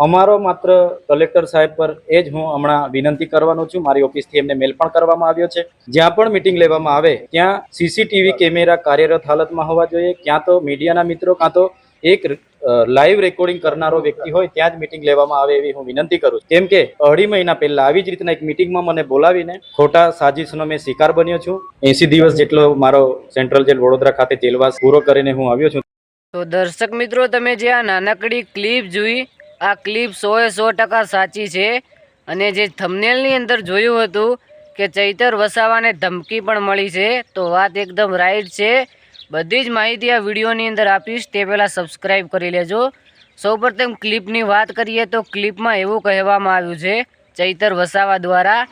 અમારો માત્ર કલેક્ટર સાહેબ પર એ જ હું હમણાં વિનંતી કરવાનો છું. મારી ઓફિસથી એમને મેલ પણ કરવામાં આવ્યો છે. જ્યાં પણ મીટિંગ લેવામાં આવે ત્યાં સીસીટીવી કેમેરા કાર્યરત હાલતમાં હોવા જોઈએ. ક્યાં તો મીડિયાના મિત્રો કાં તો એક લાઈવ રેકોર્ડિંગ કરનારો વ્યક્તિ હોય ત્યાં જ મીટિંગ લેવામાં આવે એવી હું વિનંતી કરું છું. કેમ કે 2.5 મહિના પહેલા આવી જ રીતના એક મીટિંગમાં મને બોલાવીને ખોટા સાજિશનો મેં શિકાર બન્યો છું. 80 દિવસ જેટલો મારો સેન્ટ્રલ જેલ વડોદરા ખાતે જેલવાસ પૂરો કરીને હું આવ્યો છું. તો દર્શક મિત્રો, તમે જે આ નાનકડી ક્લિપ જોઈ, આ ક્લિપ 100% સાચી છે. અને જે થંબનેલની અંદર જોયું હતું કે ચૈતર વસાવાને ધમકી પણ મળી છે, તો વાત એકદમ રાઈટ છે. બધી જ માહિતી આ વિડીયોની અંદર આપીશ, તે પહેલાં સબસ્ક્રાઈબ કરી લેજો. સૌપ્રથમ ક્લિપની વાત કરીએ તો ક્લિપમાં એવું કહેવામાં આવ્યું છે ચૈતર વસાવા દ્વારા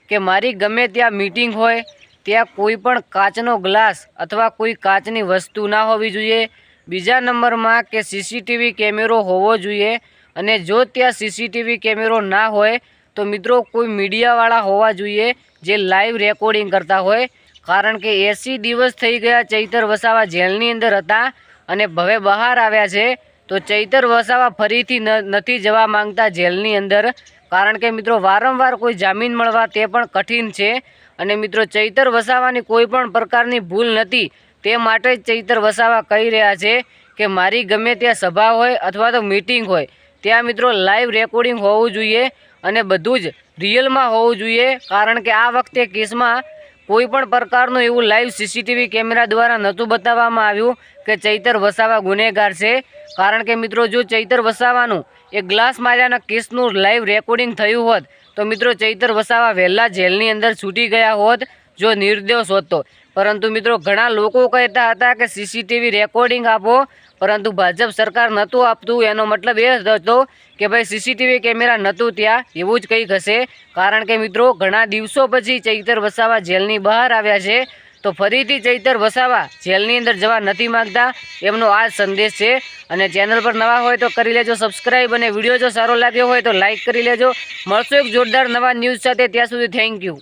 કે મારી ગમે ત્યાં મીટિંગ હોય ત્યાં કોઈ પણ કાચનો ગ્લાસ અથવા કોઈ કાચની વસ્તુ ના હોવી જોઈએ. બીજા નંબરમાં કે સીસીટીવી કેમેરો હોવો જોઈએ. અને જો ત્યાં સીસીટીવી કેમેરો ના હોય તો મિત્રો કોઈ મીડિયાવાળા હોવા જોઈએ જે લાઈવ રેકોર્ડિંગ કરતા હોય. કારણ કે 80 દિવસ થઈ ગયા ચૈતર વસાવા જેલની અંદર હતા અને હવે બહાર આવ્યા છે. તો ચૈતર વસાવા ફરીથી નથી જવા માંગતા જેલની અંદર. કારણ કે મિત્રો વારંવાર કોઈ જામીન મળવા તે પણ કઠિન છે. અને મિત્રો ચૈતર વસાવાની કોઈ પણ પ્રકારની ભૂલ નથી. તે માટે જ ચૈતર વસાવા કહી રહ્યા છે કે મારી ગમે ત્યાં સભા હોય અથવા તો મીટિંગ હોય ત્યાં મિત્રો લાઈવ રેકોર્ડિંગ હોવું જોઈએ અને બધું જ રિયલમાં હોવું જોઈએ. કારણ કે આ વખતે કેસમાં કોઈ પણ પ્રકારનું એવું લાઈવ સીસીટીવી કેમેરા દ્વારા નહોતું બતાવવામાં આવ્યું કે ચૈતર વસાવા ગુનેગાર છે. કારણ કે મિત્રો જો ચૈતર વસાવાનું એ ગ્લાસ માર્યાના કેસનું લાઈવ રેકોર્ડિંગ થયું હોત તો મિત્રો ચૈતર વસાવા વહેલા જેલની અંદર છૂટી ગયા હોત જો નિર્દોષ હોત તો. પરંતુ મિત્રો ઘણા લોકો કહેતા હતા કે સીસીટીવી રેકોર્ડિંગ આપો, પરંતુ ભાજપ સરકાર નહોતું આપતું. એનો મતલબ એ હતો કે ભાઈ સીસીટીવી કેમેરા નહોતું ત્યાં, એવું જ કંઈક હશે. કારણ કે મિત્રો ઘણા દિવસો પછી ચૈતર વસાવા જેલની બહાર આવ્યા છે. તો ફરીથી ચૈતર વસાવા જેલની અંદર જવા નથી માગતા, એમનો આ જ સંદેશ છે. અને ચેનલ પર નવા હોય તો કરી લેજો સબસ્ક્રાઈબ, અને વિડીયો જો સારો લાગ્યો હોય તો લાઈક કરી લેજો. મળશું એક જોરદાર નવા ન્યૂઝ સાથે, ત્યાં સુધી થેન્ક યુ.